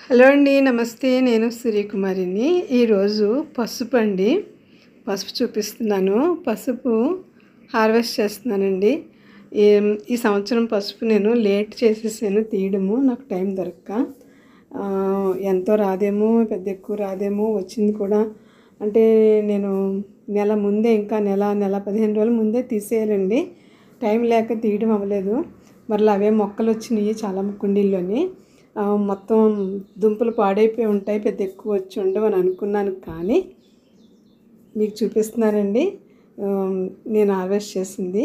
Hello అండి, నమస్తే. నేను సూర్యకుమారిని. ఈరోజు పసుపు అండి, పసుపు చూపిస్తున్నాను. పసుపు హార్వెస్ట్ చేస్తున్నానండి. ఈ ఈ సంవత్సరం పసుపు నేను లేట్ చేసేసాను తీయడము, నాకు టైం దొరక్క. ఎంతో రాదేమో, పెద్ద ఎక్కువ రాదేమో, వచ్చింది కూడా. అంటే నేను నెల ముందే, ఇంకా నెల 15 రోజుల ముందే తీసేయాలండి. టైం లేక తీయడం అవ్వలేదు. మరలా అవే మొక్కలు వచ్చినాయి చాలా కుండీల్లోని. మొత్తం దుంపలు పాడైపోయి ఉంటాయి, పెద్ద ఎక్కువ వచ్చి ఉండవు అని అనుకున్నాను. కానీ మీకు చూపిస్తున్నానండి నేను హార్వెస్ట్ చేసింది.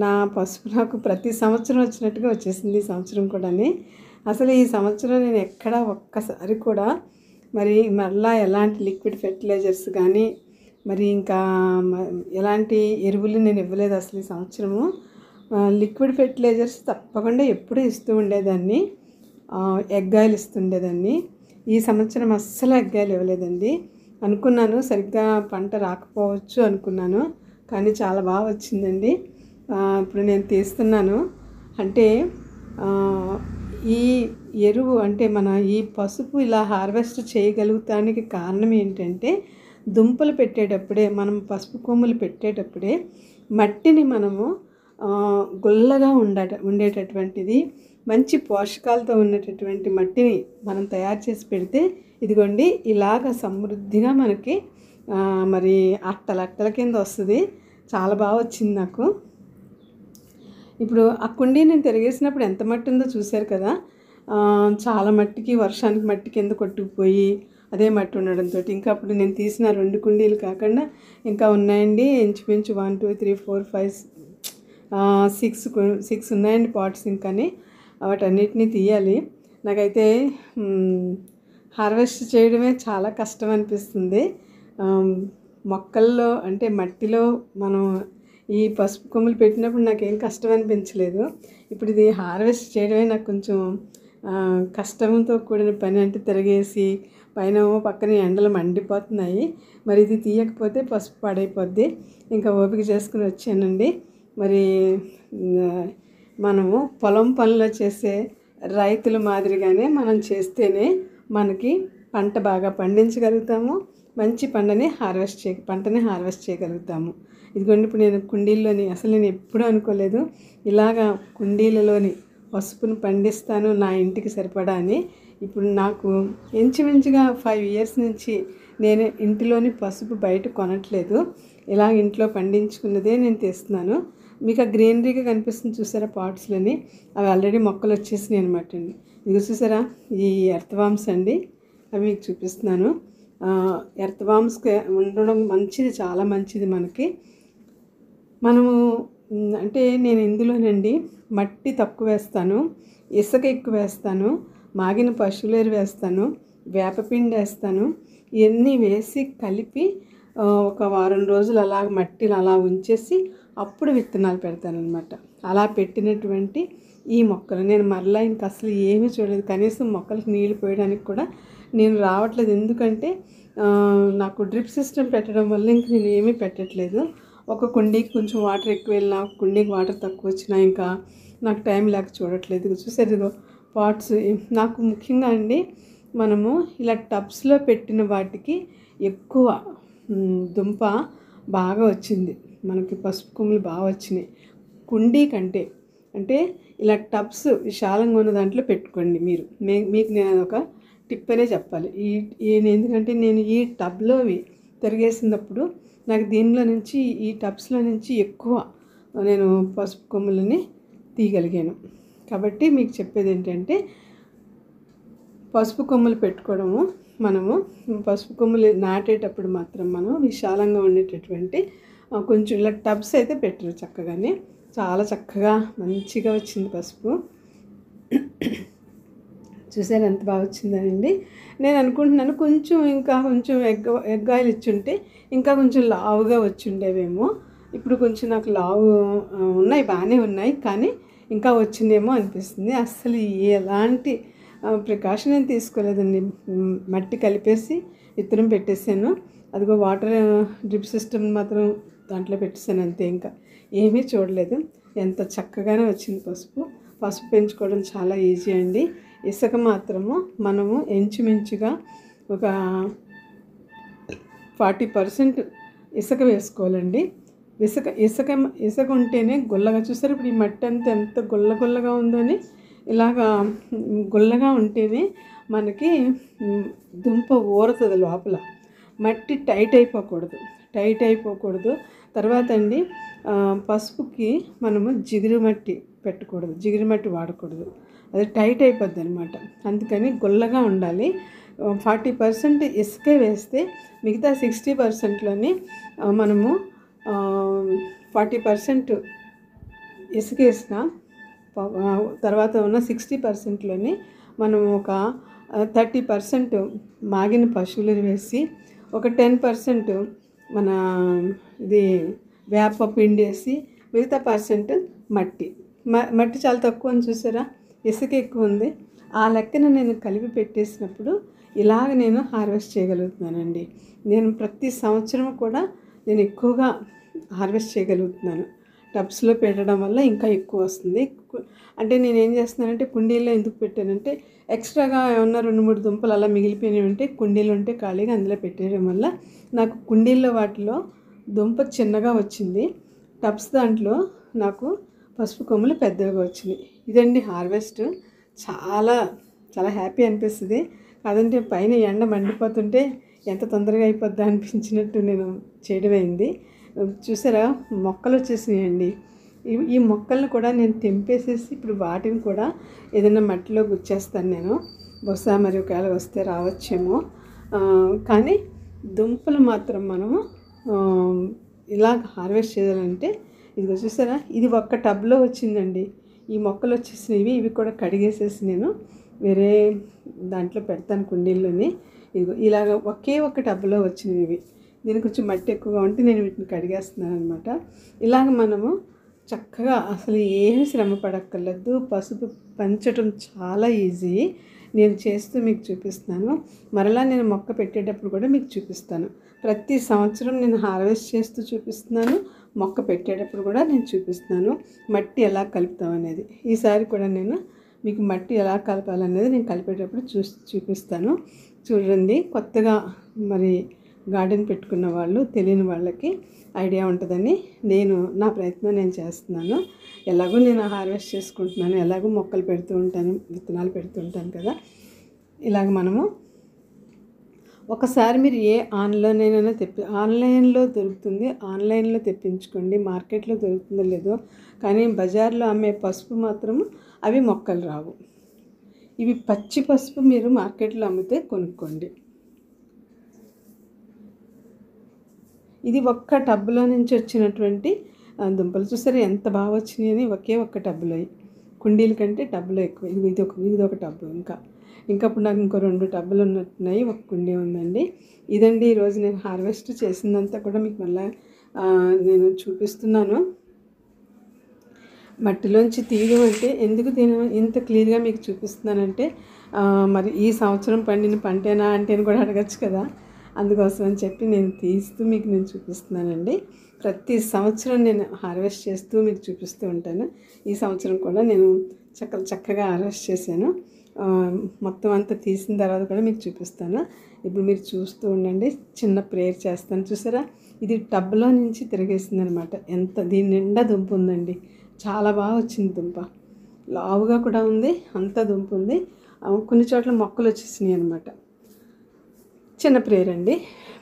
నా పసుపు నాకు ప్రతి సంవత్సరం వచ్చినట్టుగా వచ్చేసింది ఈ సంవత్సరం కూడా. అసలు ఈ సంవత్సరం నేను ఎక్కడ ఒక్కసారి కూడా మళ్ళీ ఎలాంటి లిక్విడ్ ఫెర్టిలైజర్స్ కానీ మరి ఇంకా ఎలాంటి ఎరువులు నేను ఇవ్వలేదు అసలు ఈ సంవత్సరము. లిక్విడ్ ఫెర్టిలైజర్స్ తప్పకుండా ఎప్పుడూ ఇస్తూ ఉండేదాన్ని. ఎగ్ ఆయిల్ ఇస్తుండేదాన్ని. ఈ సంవత్సరం అస్సలు ఎగ్ ఆయిల్ ఇవ్వలేదండి. అనుకున్నాను సరిగ్గా పంట రాకపోవచ్చు అనుకున్నాను, కానీ చాలా బాగా వచ్చిందండి. ఇప్పుడు నేను తీస్తున్నాను. అంటే ఈ ఎరువు అంటే మన ఈ పసుపు ఇలా హార్వెస్ట్ చేయగలుగుతానికి కారణం ఏంటంటే, దుంపలు పెట్టేటప్పుడే, మనం పసుపు కొమ్ములు పెట్టేటప్పుడే మట్టిని మనము గుల్లగా ఉండేటటువంటిది, మంచి పోషకాలతో ఉన్నటువంటి మట్టిని మనం తయారు చేసి పెడితే, ఇదిగోండి ఇలాగ సమృద్ధిగా మనకి మరి అట్టల కింద వస్తుంది. చాలా బాగా వచ్చింది నాకు. ఇప్పుడు ఆ కుండీ నేను తిరిగేసినప్పుడు ఎంత మట్టి ఉందో చూశారు కదా. చాలా మట్టికి, వర్షానికి మట్టి కింద కొట్టుకుపోయి అదే మట్టి ఉండడంతో ఇంకా అప్పుడు నేను తీసిన 2 కుండీలు కాకుండా ఇంకా ఉన్నాయండి. ఇంచుమించు 1 2 3 4 5 6 ఉన్నాయండి పాట్స్. ఇంకాని వాటన్నిటిని తీయాలి. నాకైతే హార్వెస్ట్ చేయడమే చాలా కష్టం అనిపిస్తుంది. మొక్కల్లో అంటే మట్టిలో మనం ఈ పసుపు కొమ్ములు పెట్టినప్పుడు నాకేం కష్టం అనిపించలేదు. ఇప్పుడు ఇది హార్వెస్ట్ చేయడమే నాకు కొంచెం కష్టంతో కూడిన పని. అంటే తిరగేసి పైన పక్కన ఎండలు మండిపోతున్నాయి. మరి ఇది తీయకపోతే పసుపు పాడైపోద్ది. ఇంకా ఓపిక చేసుకుని వచ్చానండి. మరి మనము పొలం పనిలో చేసే రైతుల మాదిరిగానే మనం చేస్తేనే మనకి పంట బాగా పండించగలుగుతాము. మంచి పంటని హార్వెస్ట్ చేయగలుగుతాము. ఇదిగోండి ఇప్పుడు నేను కుండీల్లోని, అసలు నేను ఎప్పుడూ అనుకోలేదు ఇలాగా కుండీలలోని పసుపును పండిస్తాను నా ఇంటికి సరిపడా అని. ఇప్పుడు నాకు ఇంచుమించుగా 5 years నుంచి నేను ఇంటిలోని పసుపు బయట కొనట్లేదు. ఇలా ఇంట్లో పండించుకున్నదే నేను తెస్తున్నాను. మీకు ఆ గ్రీనరీగా కనిపిస్తుంది చూసారా పాట్స్లోని, అవి ఆల్రెడీ మొక్కలు వచ్చేసినాయి అనమాట అండి. ఇది చూసారా, ఈ ఎర్త్వామ్స్ అండి, అవి మీకు చూపిస్తున్నాను. ఎర్త్వామ్స్ ఉండడం మంచిది, చాలా మంచిది మనకి. మనము అంటే నేను ఇందులోనండి మట్టి తక్కువ వేస్తాను, ఇసుక ఎక్కువ వేస్తాను, మాగిన పశువులేరు వేస్తాను, వేపపిండి వేస్తాను. ఇవన్నీ వేసి కలిపి ఒక వారం రోజులు అలా మట్టిని అలా ఉంచేసి అప్పుడు విత్తనాలు పెడతాను అనమాట. అలా పెట్టినటువంటి ఈ మొక్కలు నేను మరలా ఇంకా అసలు ఏమీ చూడలేదు. కనీసం మొక్కలకు నీళ్ళు పోయడానికి కూడా నేను రావట్లేదు. ఎందుకంటే నాకు డ్రిప్ సిస్టమ్ పెట్టడం వల్ల ఇంక నేను ఏమీ పెట్టట్లేదు. ఒక కుండీకి కొంచెం వాటర్ ఎక్కువ వెళ్ళినా, ఒక కుండీకి వాటర్ తక్కువ వచ్చినా ఇంకా నాకు టైం లేక చూడట్లేదు. చూసారు పాట్స్. నాకు ముఖ్యంగా అండి, మనము ఇలా టబ్స్లో పెట్టిన వాటికి ఎక్కువ దుంప బాగా వచ్చింది. మనకి పసుపు కొమ్ములు బాగా వచ్చినాయి కుండీ కంటే. అంటే ఇలా టబ్స్ విశాలంగా ఉన్న దాంట్లో పెట్టుకోండి మీరు. మీకు నేను ఒక టిప్ అనే చెప్పాలి. ఎందుకంటే నేను ఈ టబ్లోవి తిరిగేసినప్పుడు నాకు దీనిలో నుంచి, ఈ టబ్స్లో నుంచి ఎక్కువ నేను పసుపు కొమ్ములని తీయగలిగాను. కాబట్టి మీకు చెప్పేది ఏంటంటే, పసుపు కొమ్ములు పెట్టుకోవడము, మనము పసుపు కొమ్ములు నాటేటప్పుడు మాత్రం మనం విశాలంగా ఉండేటటువంటి కొంచెం ఇలా టబ్స్ అయితే పెట్టరు చక్కగానే. చాలా చక్కగా మంచిగా వచ్చింది పసుపు. చూసారు ఎంత బాగా వచ్చిందండి. నేను అనుకుంటున్నాను ఇంకా కొంచెం ఎగ్ ఆయిల్ ఇచ్చుంటే ఇంకా కొంచెం లావుగా వచ్చి ఉండేవేమో. ఇప్పుడు కొంచెం నాకు లావు ఉన్నాయి, బాగానే ఉన్నాయి, కానీ ఇంకా వచ్చిందేమో అనిపిస్తుంది. అస్సలు ఎలాంటి ప్రికాషన్ ఏం తీసుకోలేదండి. మట్టి కలిపేసి విత్తనం పెట్టేసాను. అదిగో వాటర్ డ్రిప్ సిస్టమ్ మాత్రం దాంట్లో పెట్టేసాను అంతే. ఇంకా ఏమీ చూడలేదు. ఎంత చక్కగానే వచ్చింది పసుపు. పసుపు పెంచుకోవడం చాలా ఈజీ అండి. ఇసుక మాత్రము మనము ఇంచుమించుగా ఒక 40% ఇసుక వేసుకోవాలండి. ఇసుక ఉంటేనే గుల్లగా, చూసారు ఇప్పుడు ఈ మట్టి అంతా ఎంత గుల్లగా ఉందని, ఇలాగా గుల్లగా ఉంటేనే మనకి దుంప ఊరుతుంది లోపల. మట్టి టైట్ అయిపోకూడదు. తర్వాత అండి పసుపుకి మనము జిగురు మట్టి పెట్టకూడదు, జిగురు మట్టి వాడకూడదు, అది టైట్ అయిపోద్ది అనమాట. అందుకని గుల్లగా ఉండాలి. 40% ఇసుకే వేస్తే మిగతా 60%లోని మనము 40% ఇసుక వేసిన తర్వాత ఉన్న 60%లోని మనం ఒక 30% మాగిన పశువులు వేసి, ఒక 10% మన ఇది వేప పిండి వేసి, మిగతా పర్సెంట్ మట్టి చాలా తక్కువ అని చూసారా, ఇసుక ఎక్కువ ఉంది. ఆ లెక్కన నేను కలిపి పెట్టేసినప్పుడు ఇలాగ నేను హార్వెస్ట్ చేయగలుగుతున్నానండి. నేను ప్రతి సంవత్సరం కూడా నేను ఎక్కువగా హార్వెస్ట్ చేయగలుగుతున్నాను. టబ్స్లో పెట్టడం వల్ల ఇంకా ఎక్కువ వస్తుంది. అంటే నేను ఏం చేస్తున్నానంటే కుండీల్లో ఎందుకు పెట్టానంటే, ఎక్స్ట్రాగా ఏమన్నా 2-3 దుంపలు అలా మిగిలిపోయినవి ఉంటే కుండీలు ఉంటే ఖాళీగా అందులో పెట్టేయడం వల్ల నాకు కుండీల్లో వాటిలో దుంప చిన్నగా వచ్చింది. టబ్స్ దాంట్లో నాకు పసుపు కొమ్ములు పెద్దగా వచ్చినాయి. ఇదండి హార్వెస్ట్. చాలా చాలా హ్యాపీ అనిపిస్తుంది. కాదంటే పైన ఎండ మండిపోతుంటే ఎంత తొందరగా అయిపోద్దా అనిపించినట్టు నేను చేయడమైంది. చూసారా, మొక్కలు వచ్చేసినాయండి. ఈ మొక్కలను కూడా నేను తెంపేసేసి ఇప్పుడు వాటిని కూడా ఏదైనా మట్టిలో గుచ్చేస్తాను నేను. బహుశా మరి ఒకవేళ వస్తే రావచ్చేమో. కానీ దుంపలు మాత్రం మనము ఇలా హార్వెస్ట్ చేయాలంటే, ఇదిగో చూసారా, ఇది ఒక్క టబ్లో వచ్చిందండి. ఈ మొక్కలు వచ్చేసినవి, ఇవి కూడా కడిగేసేసి నేను వేరే దాంట్లో పెడతాను కుండీల్లోని. ఇదిగో ఇలాగ ఒక్క టబ్లో వచ్చినవి. దీనికి కొంచెం మట్టి ఎక్కువగా ఉంటే నేను వీటిని కడిగేస్తున్నాను అనమాట. ఇలాగ మనము చక్కగా అసలు ఏమీ శ్రమ పడక్కర్లేదు. పసుపు పెంచడం చాలా ఈజీ. నేను చేస్తూ మీకు చూపిస్తున్నాను. మరలా నేను మొక్క పెట్టేటప్పుడు కూడా మీకు చూపిస్తాను. ప్రతి సంవత్సరం నేను హార్వెస్ట్ చేస్తూ చూపిస్తున్నాను. మొక్క పెట్టేటప్పుడు కూడా నేను చూపిస్తున్నాను మట్టి ఎలా కలుపుతాం అనేది. ఈసారి కూడా నేను మీకు మట్టి ఎలా కలపాలనేది నేను కలిపేటప్పుడు చూపిస్తాను. చూడండి, కొత్తగా మరి గార్డెన్ పెట్టుకున్న వాళ్ళు, తెలియని వాళ్ళకి ఐడియా ఉంటుందని నా ప్రయత్నం నేను చేస్తున్నాను. ఎలాగో నేను హార్వెస్ట్ చేసుకుంటున్నాను, ఎలాగో మొక్కలు పెడుతూ ఉంటాను, విత్తనాలు పెడుతూ ఉంటాను కదా. ఇలాగ మనము ఒకసారి మీరు ఏ ఆన్లైన్లో దొరుకుతుంది, ఆన్లైన్లో తెప్పించుకోండి. మార్కెట్లో దొరుకుతుందో లేదో, కానీ బజార్లో అమ్మే పసుపు మాత్రము అవి మొక్కలు రావు. ఇవి పచ్చి పసుపు మీరు మార్కెట్లో అమ్మితే కొనుక్కోండి. ఇది ఒక్క టబ్లో నుంచి వచ్చినటువంటి దుంపలు. చూసారా ఎంత బాగా వచ్చినాయని. ఒక్క టబ్లో, కుండీల కంటే టబ్లో ఎక్కువ. ఇది ఒక టబ్బు. ఇంకా ఇప్పుడు నాకు ఇంకో 2 టబ్బులు ఉన్నట్టున్నాయి. ఒక కుండీ ఉందండి. ఇదండి ఈరోజు నేను హార్వెస్ట్ చేసిందంతా కూడా మీకు మళ్ళీ నేను చూపిస్తున్నాను. మట్టిలోంచి తీయడం అంటే ఎందుకు నేను ఇంత క్లియర్గా మీకు చూపిస్తున్నానంటే, మరి ఈ సంవత్సరం పండిన పంటేనా అంటే కూడా అడగచ్చు కదా. అందుకోసం అని చెప్పి నేను తీస్తూ మీకు నేను చూపిస్తున్నానండి. ప్రతి సంవత్సరం నేను హార్వెస్ట్ చేస్తూ మీకు చూపిస్తూ ఉంటాను. ఈ సంవత్సరం కూడా నేను చక్కగా హార్వెస్ట్ చేశాను. మొత్తం అంతా తీసిన తర్వాత కూడా మీకు చూపిస్తాను. ఇప్పుడు మీరు చూస్తూ ఉండండి. చిన్న ప్రేయర్ చేస్తాను. చూసారా, ఇది టబ్లో నుంచి తిరిగేసింది అనమాట. దీని నిండా దుంప ఉందండి. చాలా బాగా వచ్చింది దుంప. లావుగా కూడా ఉంది, అంతా దుంప ఉంది. కొన్ని చోట్ల మొక్కలు వచ్చేసినాయి అనమాట. చిన్న ప్రేయర్ అండి.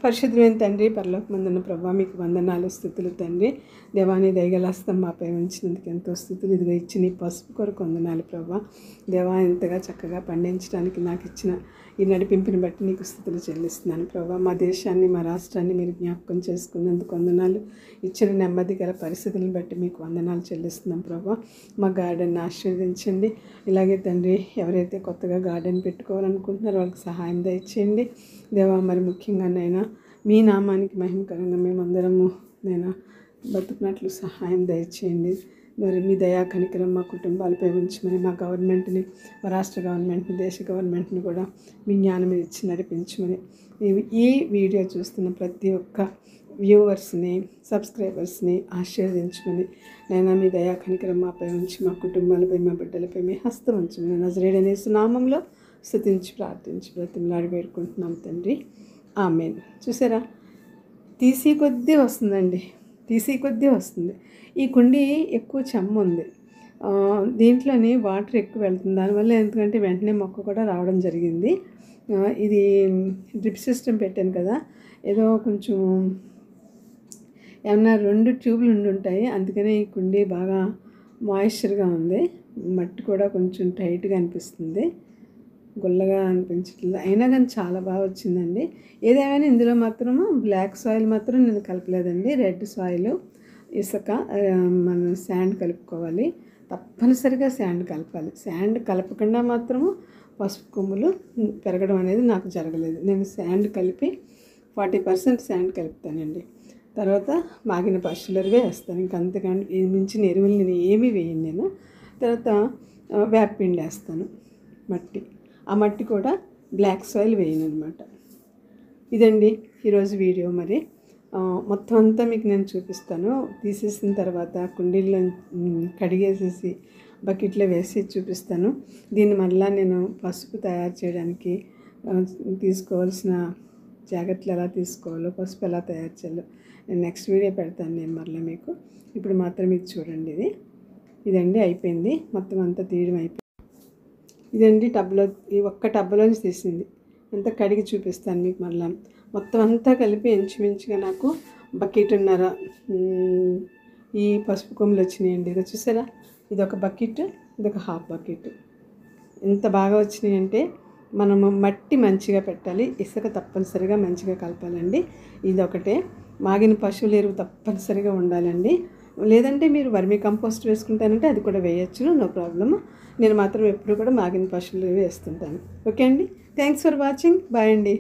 పరిశుద్ధమైన తండ్రి, పరలోకమందున్న ప్రభువా, మీకు వందనాలు, స్తుతులు తండ్రి. దేవాని దయగలస్తం మాపై ఉంచినందుకు ఎంతో స్తుతులు. ఇదిగా ఇచ్చిన ఈ పసుపు కొరకు వందనాలు ప్రభువా. దేవా, ఇంతగా చక్కగా పండించడానికి నాకు ఇచ్చిన ఈ నడిపింపుని బట్టి నీకు స్తుతులు చెల్లిస్తున్నాను ప్రభువా. మా దేశాన్ని, మా రాష్ట్రాన్ని మీరు జ్ఞాపకం చేసుకున్నందుకు వందనాలు. ఇచ్చిన నెమ్మది గల పరిస్థితులను బట్టి మీకు వందనాలు చెల్లిస్తున్నాం ప్రభువా. మా గార్డెన్ ఆశీర్వదించండి. ఇలాగే తండ్రి, ఎవరైతే కొత్తగా గార్డెన్ పెట్టుకోవాలనుకుంటున్నారో వాళ్ళకి సహాయం దయచేయండి దేవా. మరి ముఖ్యంగా నైనా మీ నామానికి మహిమకరంగా మేమందరము నేను బతుకున్నట్లు సహాయం దయచేయండి. మరి మీ దయా కనికరం మా కుటుంబాలపై ఉంచమని, మా గవర్నమెంట్ని, మా రాష్ట్ర గవర్నమెంట్ని, దేశ గవర్నమెంట్ని కూడా మీ జ్ఞానం ఇచ్చి నడిపించమని, ఈ వీడియో చూస్తున్న ప్రతి ఒక్క వ్యూవర్స్ని, సబ్స్క్రైబర్స్ని ఆశీర్వదించమని, నైనా మీ దయా కనికరం మాపై ఉంచి, మా కుటుంబాలపై, మా బిడ్డలపై మీ హస్తం ఉంచమని నజరేయుడైన యేసు నామంలో స్తుతించి ప్రార్థించి బ్రతిమలాడి వేడుకుంటున్నాం తండ్రి. ఆమేన్. చూసారా, తీసి కొద్దీ వస్తుందండి, తీసి కొద్దీ వస్తుంది. ఈ కుండి ఎక్కువ చెమ్మ ఉంది, దీంట్లోని వాటర్ ఎక్కువ వెళ్తుంది. దానివల్ల ఎందుకంటే వెంటనే మొక్క కూడా రావడం జరిగింది. ఇది డ్రిప్ సిస్టమ్ పెట్టాను కదా, ఏదో కొంచెం ఏమన్నా 2 ట్యూబ్లు ఉండుంటాయి, అందుకనే ఈ కుండీ బాగా మాయిశ్చర్గా ఉంది. మట్టి కూడా కొంచెం టైట్గా అనిపిస్తుంది, గుల్లగా అనిపించట్లేదు. అయినా కానీ చాలా బాగా వచ్చిందండి. ఏదేమైనా ఇందులో మాత్రము బ్లాక్ సాయిల్ మాత్రం నేను కలపలేదండి, రెడ్ సాయిల్, ఇసుక, మనం శాండ్ కలుపుకోవాలి. తప్పనిసరిగా శాండ్ కలపాలి. శాండ్ కలపకుండా మాత్రము పసుపు కొమ్ములు పెరగడం అనేది నాకు జరగలేదు. నేను శాండ్ కలిపి 40% శాండ్ కలుపుతానండి. తర్వాత మాగిన పశువులరుగా వేస్తాను. ఇంక అంతకంటే ఇది మించిన ఎరువులు నేను ఏమీ వేయను. నేను తర్వాత వేపపిండి వేస్తాను, మట్టి. ఆ మట్టి కూడా బ్లాక్ సాయిల్ వేయను అనమాట. ఇదండి ఈరోజు వీడియో. మరి మొత్తం అంతా మీకు నేను చూపిస్తాను. తీసేసిన తర్వాత కుండీల్లో కడిగేసేసి బకెట్లో వేసి చూపిస్తాను. దీన్ని మళ్ళీ నేను పసుపు తయారు చేయడానికి తీసుకోవాల్సిన జాగ్రత్తలు ఎలా తీసుకోవాలో, పసుపు ఎలా తయారు చేయాలో నేను నెక్స్ట్ వీడియో పెడతాను నేను మళ్ళీ మీకు. ఇప్పుడు మాత్రం ఇది చూడండి, ఇదండి అయిపోయింది. మొత్తం అంతా తీయడం అయిపోయింది. ఇదండి టబ్లో, ఈ ఒక్క టబ్లోంచి తీసింది. అంతా కడిగి చూపిస్తాను మీకు మళ్ళీ. మొత్తం అంతా కలిపి ఇంచుమించుగా నాకు బకెట్న్నర ఈ పసుపు కొమ్ములు వచ్చినాయండి. ఇది చూసారా, ఇదొక బకెట్, ఇదొక హాఫ్ బకెట్. ఎంత బాగా వచ్చినాయంటే మనము మట్టి మంచిగా పెట్టాలి, ఇసుక తప్పనిసరిగా మంచిగా కలపాలండి. ఇదొకటే. మాగిన పశువుల ఎరువు తప్పనిసరిగా ఉండాలండి. లేదంటే మీరు వర్మీ కంపోస్ట్ వేసుకుంటానంటే అది కూడా వేయచ్చు, నో ప్రాబ్లమ్. నేను మాత్రం ఎప్పుడు కూడా మాగిన పశువుల ఎరువు వేస్తుంటాను. ఓకే అండి, థ్యాంక్స్ ఫర్ వాచింగ్. బాయ్ అండి.